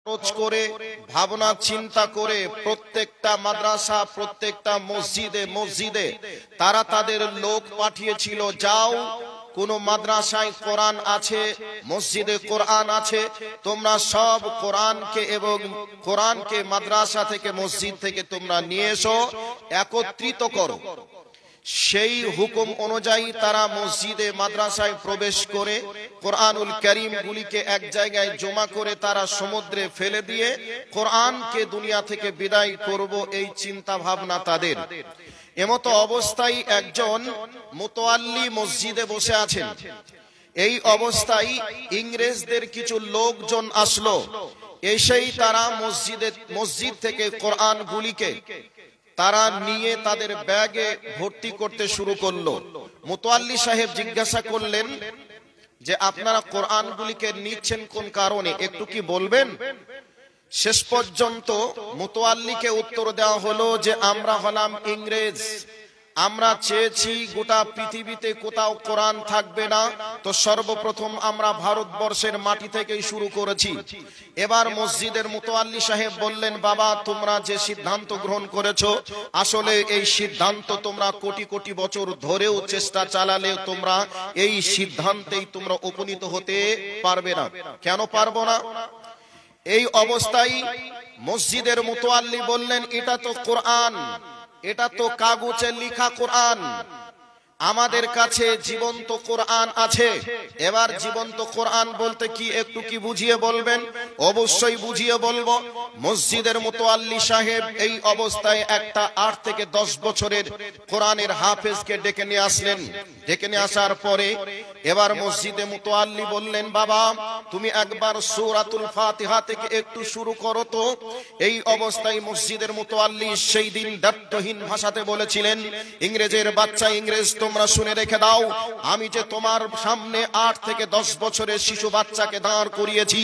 খরচ করে ভাবনা চিন্তা করে প্রত্যেকটা মাদ্রাসা প্রত্যেকটা মসজিদে মসজিদে তারা তাদের লোক পাঠিয়েছিল, যাও কোন মাদ্রাসায় কোরআন আছে, মসজিদে কোরআন আছে, তোমরা সব কোরআনকে এবং কোরআনকে মাদ্রাসা থেকে মসজিদ থেকে তোমরা নিয়ে এসো, একত্রিত করো। সেই হুকুম অনুযায়ী তারা মসজিদে মাদ্রাসায় প্রবেশ করে কোরআনুল কারীম গুলিকে এক জায়গায় জমা করে তারা সমুদ্রে ফেলে দিয়ে কোরআনকে দুনিয়া থেকে বিদায় করব, এই চিন্তা ভাবনা তাদের। এমতো অবস্থায় একজন মুতাওয়াল্লি মসজিদে বসে আছেন। এই অবস্থায় ইংরেজদের কিছু লোকজন আসলো, এসেই তারা মসজিদ থেকে কোরআন গুলিকে তারা নিয়ে তাদের ব্যাগে ভর্তি করতে শুরু করলো। মুতাওয়াল্লি সাহেব জিজ্ঞাসা করলেন যে আপনারা কোরআনগুলিকে নিচ্ছেন কোন কারণে, একটু কি বলবেন? শেষ পর্যন্ত মুতাওয়াল্লিকে উত্তর দেওয়া হলো যে আমরা হলাম ইংরেজ, আমরা চেয়েছি গোটা পৃথিবীতে কোথাও কোরআন থাকবে না, তো সর্বপ্রথম আমরা ভারতবর্ষের মাটি থেকেই শুরু করেছি। এবার মসজিদের মুতাওয়াল্লি সাহেব বললেন, বাবা তোমরা যে সিদ্ধান্ত গ্রহণ করেছো, আসলে এই সিদ্ধান্ত তোমরা কোটি কোটি বছর ধরেও চেষ্টা চালালেও তোমরা এই সিদ্ধান্তেই তোমরা উপনীত হতে পারবে না। কেন পারবো না? এই অবস্থায় মসজিদের মুতাওয়াল্লি বললেন, এটা তো কোরআন, এটা তো কাগজে লেখা কোরআন, আমাদের কাছে জীবন্ত কোরআন আছে। এবার জীবন্ত কোরআন বলতে কি একটু কি বুঝিয়ে বলবেন? অবশ্যই বুঝিয়ে বলবো। মসজিদের মুতাওয়াল্লি সাহেব এই অবস্থায় একটা 8 থেকে 10 বছরের কোরআনের হাফেজকে ডেকে নিয়ে আসলেন। ডেকে নিয়ে আসার পরে এবার মসজিদে মুতাওয়াল্লি বললেন, বাবা তুমি একবার সূরাতুল ফাতিহা থেকে একটু শুরু করো তো। এই অবস্থায় মসজিদের মুতাওয়াল্লি সেই দিন দায়িত্বহীন ভাষাতে বলেছিলেন, ইংরেজের বাচ্চা ইংরেজ, তোমরা শুনে রেখে দাও, আমি যে তোমার সামনে 8 থেকে 10 বছরের শিশু বাচ্চাকে দাঁড় করিয়েছি,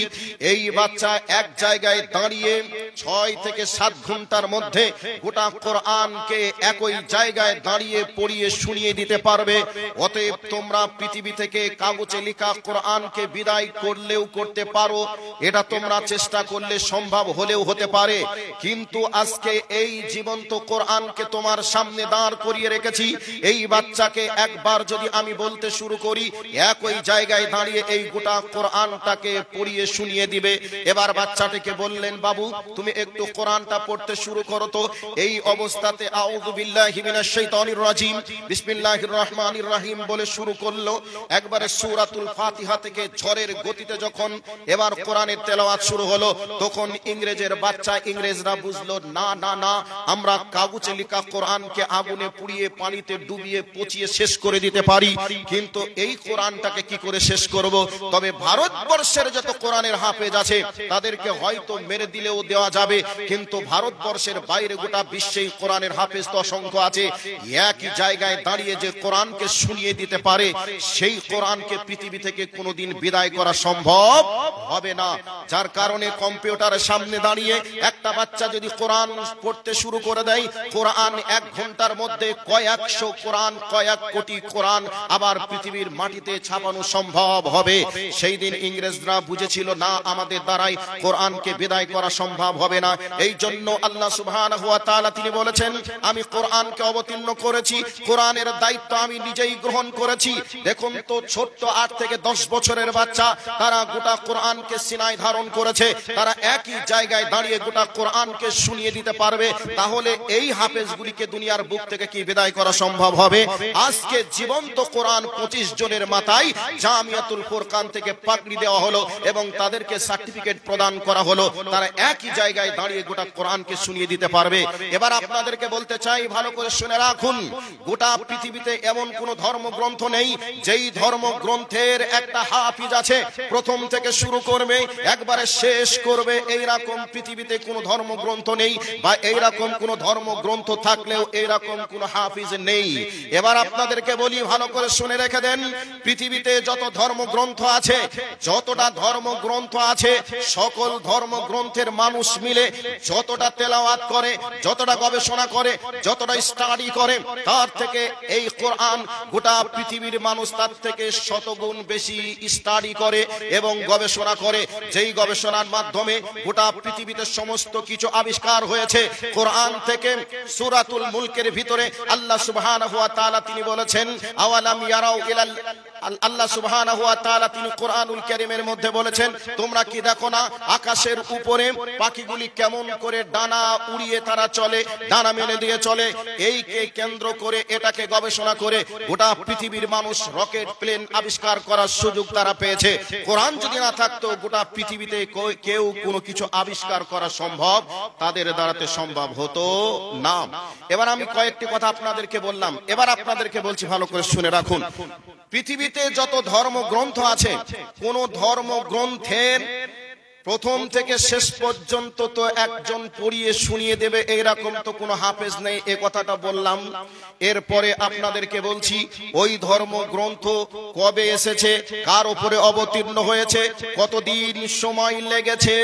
এই বাচ্চা এক জায়গায় দাঁড়িয়ে 6 থেকে 7 ঘন্টার মধ্যে গোটা কোরআনকে একই জায়গায় দাঁড়িয়ে পড়িয়ে শুনিয়ে দিতে পারবে। অতএব তোমরা পৃথিবী থেকে কাগজে লেখা কোরআনকে বিদায় করলেও করতে পারো, এটা তোমরা চেষ্টা করলে সম্ভব হলেও হতে পারে, কিন্তু আজকে এই জীবন্ত কোরআনকে তোমার সামনে দাঁড় করিয়ে রেখেছি, এই বাচ্চাকে একবার যদি আমি বলতে শুরু করি, একই জায়গায় দাঁড়িয়ে এই গোটা কোরআনটাকে পড়িয়ে শুনিয়ে দিবে। এবার বাচ্চাটিকে বললেন, বাবু তুমি একটু কোরআনটা পড়তে শুরু করো তো। এই অবস্থাতে আউযু বিল্লাহি মিনাশ শাইতানির রাজিম বিসমিল্লাহির রহমানির রহিম বলে শুরু করলো। একবারে সূরাতুল ফাতিহা থেকে ঝড়ের গতিতে যখন এবার কোরআনের তেলাওয়াত শুরু হলো, তখন ইংরেজের বাচ্চা ইংরেজরা বুঝলো, না না না, আমরা কাগজে লেখা কোরআনকে আগুনে পুড়িয়ে পানিতে ডুবিয়ে পচিয়ে শেষ করে দিতে পারি, কিন্তু এই কোরআনটাকে কি করে শেষ করব? তবে ভারতবর্ষের যত কোরআনের হাফেজ আছে তাদেরকে হয়তো মেরে দিলেও দেওয়া যাবে, কিন্তু ভারতবর্ষের বাইরে গোটা বিশ্বে কোরআনের হাফেজ তো অসংখ্য আছে। একই জায়গায় দাঁড়িয়ে যে কোরআনকে শুনিয়ে দিতে পারে, সেই কোরআনকে পৃথিবী থেকে কোনোদিন বিদায় করা সম্ভব হবে না। যার কারণে কম্পিউটারের সামনে দাঁড়িয়ে একটা বাচ্চা যদি কোরআন পড়তে শুরু করে দেয়, কোরআন 1 ঘন্টার মধ্যে কয়েকশো কোরআন, কয়েক কোটি কোরআন আবার পৃথিবীর মাটিতে ছাপানো সম্ভব হবে। সেই দিন ইংরেজরা বুঝেছিল, না আমাদের দ্বারাই কোরআনকে বিদায় করা সম্ভব হবে না। এই জন্য আল্লাহ সুবহানাহু ওয়া তাআলা তিনি বলেছেন, আমি কোরআনকে অবতীর্ণ করেছি, কোরআনের দায়িত্ব আমি নিজেই গ্রহণ করেছি। দেখুন তো, ছোট্ট 8 থেকে 10 বছরের বাচ্চা, তারা গোটা কোরআনকে সিনায় ধারণ করেছে, তারা একই জায়গায় দাঁড়িয়ে গোটা কোরআনকে শুনিয়ে দিতে পারবে। তাহলে এই হাফেজগুলিকে দুনিয়ার বুক থেকে কি বিদায় করা সম্ভব হবে? আজকে জীবন্ত কোরআন 25 জনের মাথায় জামিয়াতুল ফুরকান থেকে পাগড়ি দেওয়া হলো এবং তাদেরকে সার্টিফিকেট প্রদান করা হলো, তারা একই জায়গায় দাঁড়িয়ে গোটা কোরআনকে শুনিয়ে দিতে পারবে। এবার আপনাদেরকে বলতে চাই, ভালো করে শুনে রাখুন, গোটা পৃথিবীতে এমন কোন ধর্মগ্রন্থ নেই যেই ধর্মগ্রন্থের একটা হাফিজ আছে, প্রথম থেকে শুরু করবে একবারে শেষ করবে, এইরকম পৃথিবীতে কোন ধর্মগ্রন্থ নেই, বা এইরকম কোন ধর্মগ্রন্থ থাকলেও এইরকম কোন হাফিজ নেই। এবার আপনাদেরকে বলি, ভালো করে শুনে রেখে দেন, পৃথিবীতে যত ধর্মগ্রন্থ আছে, যতটা ধর্মগ্রন্থ আছে, সকল ধর্মগ্রন্থের মানুষ মিলে যতটা তেলাওয়াত করে, যতটা গবেষণা করে, যতটা স্টাডি করে, তার থেকে এই কোরআন গোটা পৃথিবীর মানুষ তার থেকে শতগুণ বেশি স্টাডি করে এবং গবেষণা করে। যেই গবেষণার মাধ্যমে গোটা পৃথিবীতে সমস্ত কিছু আবিষ্কার হয়েছে কোরআন থেকে। সূরাতুল মুলকের ভিতরে আল্লাহ সুবহানাহু ওয়া তাআলা তিনি বলেছেন, আওয়ালাম ইয়ারাউ ইলাল, আল্লাহ সুবহানাহু ওয়া তাআলা তিনি কোরআনুল কারীমের মধ্যে বলেছেন, তোমরা কি দেখো না আকাশের উপরে পাখিগুলি কেমন করে ডানা উড়িয়ে তারা চলে, ডানা মেলে দিয়ে চলে। এইকে কেন্দ্র করে, এটাকে গবেষণা করে গোটা পৃথিবীর মানুষ রকেট প্লেন আবিষ্কার করার সুযোগ তারা পেয়েছে। কোরআন যদি না থাকতো গোটা পৃথিবীতে কেউ কোনো কিছু আবিষ্কার করা সম্ভব তাদের দ্বারাতে সম্ভব হতো না। এবার আমি কয়েকটি কথা আপনাদেরকে বললাম, এবার আপনাদেরকে বলছি ভালো করে শুনে রাখুন। পৃথিবীতে যত ধর্মগ্রন্থ আছে, কোন ধর্মগ্রন্থের প্রথম থেকে শেষ পর্যন্ত তো একজন পড়িয়ে শুনিয়ে দেবে এইরকম তো কোনো হাফেজ নেই, এ কথাটা বললাম। এরপরে আপনাদেরকে বলছি ওই ধর্মগ্রন্থ কবে এসেছে, কার উপরে অবতীর্ণ হয়েছে, কতদিন সময় লেগেছে,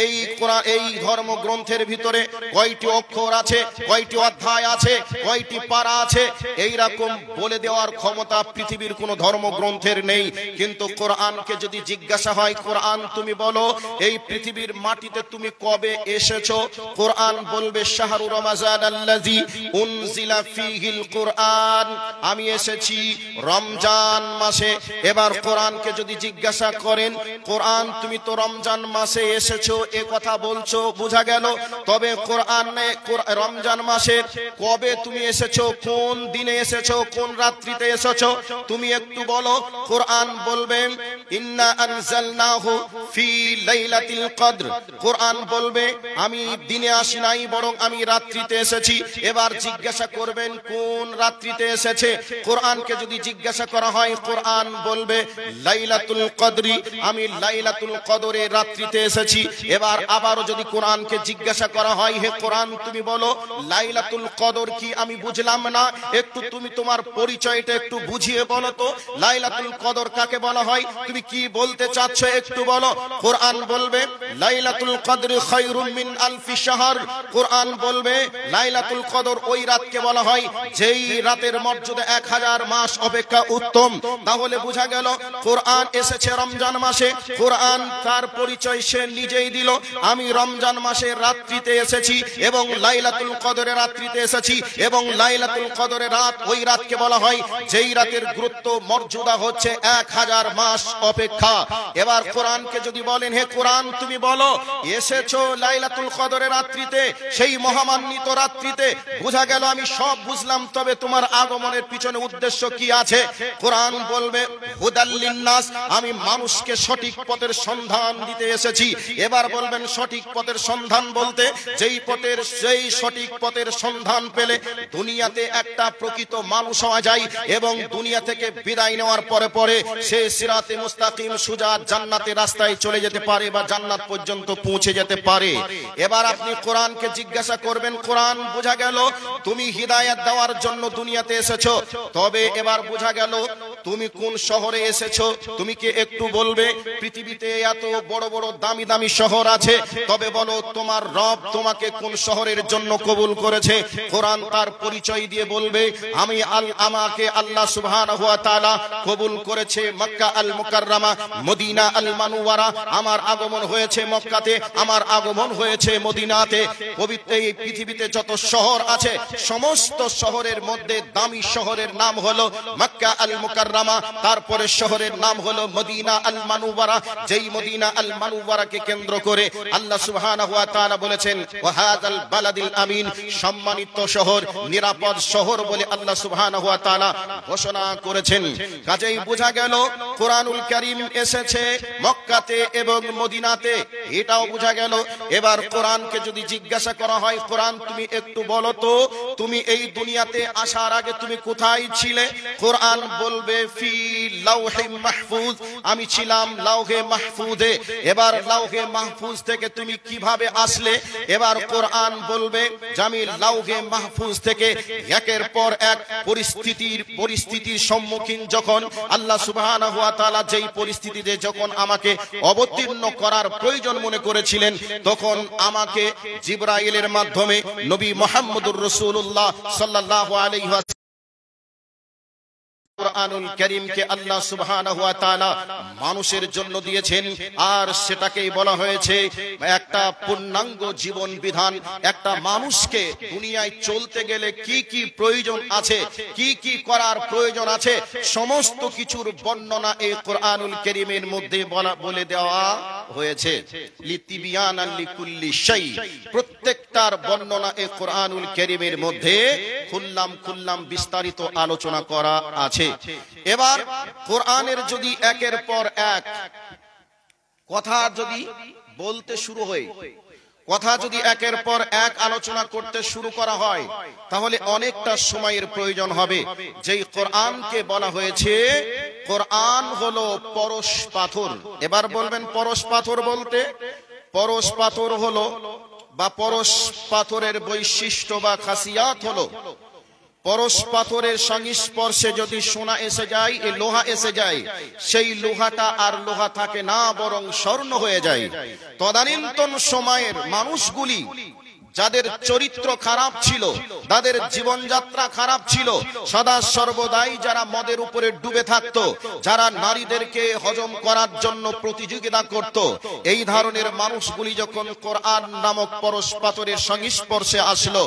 এই কোরআন এই ধর্মগ্রন্থের ভিতরে কয়টি অক্ষর আছে, কয়টি অধ্যায় আছে, কয়টি পারা আছে, এইরকম বলে দেওয়ার ক্ষমতা পৃথিবীর কোনো ধর্মগ্রন্থের নেই। কিন্তু কোরআনকে যদি জিজ্ঞাসা হয়, কোরআন তুমি বলো এই পৃথিবীর মাটিতে তুমি কবে এসেছো, কোরআন বলবে শাহরু রমাজান আল্লাযী উনজিলা ফীহিল কুরআন, আমি এসেছি রমজান মাসে। এবার কোরআনকে যদি জিজ্ঞাসা করেন, কোরআন তুমি তো রমজান মাসে এসেছো এ কথা বলছো, বোঝা গেল। তবে কোরআনে রমজান মাসে কবে তুমি এসেছো, কোন দিনে এসেছো, কোন রাত্রিতে এসেছো তুমি একটু বলো। কোরআন বলবেন ইন্না আনজালনাহু ফী লাইলাতুল কদর, কোরআন বলবে আমি দিনে আসি নাই বরং আমি রাত্রিতে এসেছি। এবার জিজ্ঞাসা করবেন কোন রাত্রিতে এসেছে, কোরআনকে যদি জিজ্ঞাসা করা হয় কোরআন বলবে লাইলাতুল কদরি, আমি লাইলাতুল কদরে রাত্রিতে এসেছি। এবার আবারও যদি কোরআনকে জিজ্ঞাসা করা হয়, হে কোরআন তুমি বলো লাইলাতুল কদর কি, আমি বুঝলাম না, একটু তুমি তোমার পরিচয়টা একটু বুঝিয়ে বলো তো, লাইলাতুল কদর কাকে বলা হয়, তুমি কি বলতে চাচ্ছ একটু বলো। কোরআন বলবে লাইলাতুল কদর খায়রুম মিন আলফি শাহর, কোরআন বলবে লাইলাতুল কদর ওই রাতকে বলা হয় যেই রাতের মর্যাদা 1000 মাস অপেক্ষা উত্তম। তাহলে বোঝা গেল কোরআন এসেছে রমজান মাসে। কোরআন তার পরিচয় সে নিজেই দিল, আমি রমজান মাসে রাত্রিতে এসেছি এবং লাইলাতুল কদরের রাত্রিতে এসেছি, এবং লাইলাতুল কদরের রাত ওই রাতকে বলা হয় যেই রাতের গুরুত্ব মর্যাদা হচ্ছে 1000 মাস অপেক্ষা। এবার কোরআনকে যদি বলেন, হে কোরআন তুমি বলো এসেছো লাইলাতুল কদরের রাত্রিতে, সেই মহামান্বিত রাত্রিতে, বোঝা গেল আমি সব বুঝলাম, তবে তোমার আগমনের পিছনে উদ্দেশ্য কি আছে। কোরআন বলবে হুদাল লিন্নাস, আমি মানুষকে সঠিক পথের সন্ধান দিতে এসেছি। এবার বলবেন সঠিক পথের সন্ধান বলতে যেই সঠিক পথের সন্ধান পেলে দুনিয়াতে একটা প্রকৃত মানুষ হওয়া যায় এবং দুনিয়া থেকে বিদায় নেওয়ার পরে পরে সে সিরাতে মুস্তাকিম সোজা জান্নাতের রাস্তায় চলে যেতে পারে বা জান্নাত পর্যন্ত পৌঁছে যেতে পারে। এবার আপনি কোরআনকে জিজ্ঞাসা করবেন, কোরআন বোঝা গেল তুমি হিদায়াত দেওয়ার জন্য দুনিয়াতে এসেছো, তবে এবার বোঝা গেল তুমি কোন শহরে এসেছো, তুমি কি একটু বলবে। পৃথিবীতে এত বড় বড় দামি দামি শহর আছে, তবে বলো তোমার রব তোমাকে কোন শহরের জন্য কবুল করেছে। কোরআন তার পরিচয় দিয়ে বলবে আমাকে আল্লাহ সুবহানাহু ওয়া তাআলা কবুল করেছে মক্কা আল মুকাররমা, মদিনা আল মানওয়ারা, আমার আগমন হয়েছে মক্কাতে, আমার আগমন হয়েছে মদিনাতে। পবিত্র এই পৃথিবীতে যত শহর আছে সমস্ত শহরের মধ্যে দামি শহরের নাম হলো মক্কা আল মুকাররমা, তারপরে শহরের নাম হলো মদিনা আল মানওয়ারা। যেই মদিনা আল মানওয়ারাকে কেন্দ্র করে আল্লাহ সুবহানাহু ওয়া তাআলা বলেছেন ওয়া হাযাল বালাদিল আমিন, সম্মানিত শহর, নিরাপদ শহর বলে আল্লাহ সুবহানাহু ওয়া তাআলা ঘোষণা করেছেন। কাজেই বোঝা গেল কোরআনুল কারীম এসেছে মক্কাতে এবং মদিনাতে, এটাও বোঝা গেল। এবার কোরআনকে যদি জিজ্ঞাসা করা হয়, কোরআন তুমি একটু বলো তো তুমি এই দুনিয়াতে আসার আগে তুমি কোথায় ছিলে, কোরআন বলবে বলবে ফি লাউহে মাহফুজ, আমি ছিলাম লাউহে মাহফুজে। এবার লাউহে মাহফুজ থেকে তুমি কিভাবে আসলে? এবার কোরআন বলবে যে আমি লাউহে মাহফুজ থেকে একের পর এক পরিস্থিতির সম্মুখীন যখন আল্লাহ সুবহানাহু ওয়া তাআলা যেই পরিস্থিতিতে যখন আমাকে অবতীর্ণ করার প্রয়োজন মনে করেছিলেন, তখন আমাকে জিবরাইলের মাধ্যমে নবী মুহাম্মদুর রাসূলুল্লাহ সাল্লাল্লাহু আলাইহি ওয়াসাল্লাম কুরআনুল কারীমকে আল্লাহ সুবহানাহু ওয়া তাআলা মানুষের জন্য দিয়েছেন। আর সেটাকেই বলা হয়েছে একটা পূর্ণাঙ্গ জীবন বিধান। একটা মানুষকে দুনিয়ায় চলতে গেলে কি কি প্রয়োজন আছে, কি কি করার প্রয়োজন আছে, সমস্ত কিছুর বর্ণনা এই কুরআনুল কারীমের মধ্যে বলে দেওয়া হয়েছে। লিতিবিয়ানাল লিকুল্লি শাই, প্রত্যেকটার বর্ণনা এই কুরআনুল কারীমের মধ্যে খুল্লাম বিস্তারিত আলোচনা করা আছে। এবার কোরআনের যদি একের পর এক কথা যদি বলতে শুরু হয়, কথা যদি একের পর এক আলোচনা করতে শুরু করা হয়, তাহলে অনেকটা সময়ের প্রয়োজন হবে। যেই কোরআনকে বলা হয়েছে কোরআন হলো পরশ পাথর। এবার বলবেন পরশ পাথর বলতে, পরশ পাথর হলো বা পরশ পাথরের বৈশিষ্ট্য বা খাসিয়াত হলো, পরশ পাথরের সংস্পর্শে যদি সোনা এসে যায়, এই লোহা এসে যায়, সেই লোহাটা আর লোহা থাকে না, বরং স্বর্ণ হয়ে যায়। তদানীন্তন সময়ের মানুষগুলি যাদের চরিত্র খারাপ ছিল, তাদের জীবনযাত্রা খারাপ ছিল, সদা সর্বদাই যারা মদের উপরে ডুবে থাকতো, যারা নারীদেরকে হজম করার জন্য প্রতিযোগিতা করত, এই ধরনের মানুষগুলি যখন কোরআন নামক পরশ পাথরের সংস্পর্শে আসলো,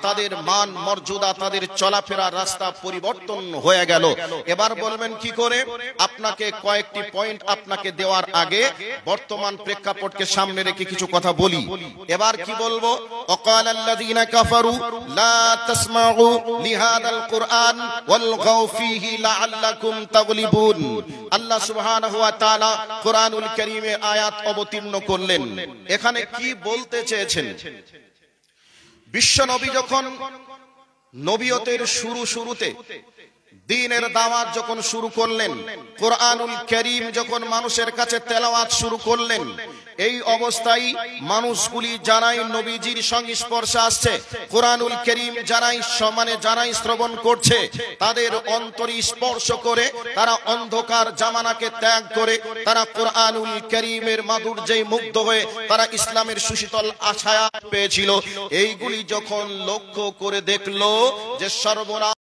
তাদের মান মর্যাদা, তাদের চলাফেরা রাস্তা পরিবর্তন হয়ে গেল। এবার বলবেন কি করে? আপনাকে কয়েকটি পয়েন্ট আপনাকে দেওয়ার আগে বর্তমান প্রেক্ষাপটকে সামনে রেখে কিছু কথা বলি। এবার কি বলবো? وقال الذين كفروا لا تسمعوا لهذا القرآن والغوا فيه لعلكم تغلبون। আল্লাহ সুবহানাহু ওয়া তাআলা কোরআনুল কারীমের আয়াত অবতীর্ণ করলেন। এখানে কি বলতে চেয়েছেন? বিশ্ব নবী যখন নবিয়তের শুরুতে দ্বীনের দাওয়াত যখন শুরু করলেন, কোরআনুল কারীম যখন মানুষের কাছে তেলাওয়াত শুরু করলেন, এই অবস্থায় মানুষগুলি যারাই নবীজির সংস্পর্শে আসছে, কোরআনুল কারীম যারাই শ্রবণ করছে, তাদের অন্তরে স্পর্শ করে তারা অন্ধকার জামানাকে ত্যাগ করে তারা কোরআনুল কারীমের মাধুর্যে মুগ্ধ হয়ে তারা ইসলামের সুশীতল ছায়া পেয়েছিল। এইগুলি যখন লক্ষ্য করে দেখলো যে সর্বনাশ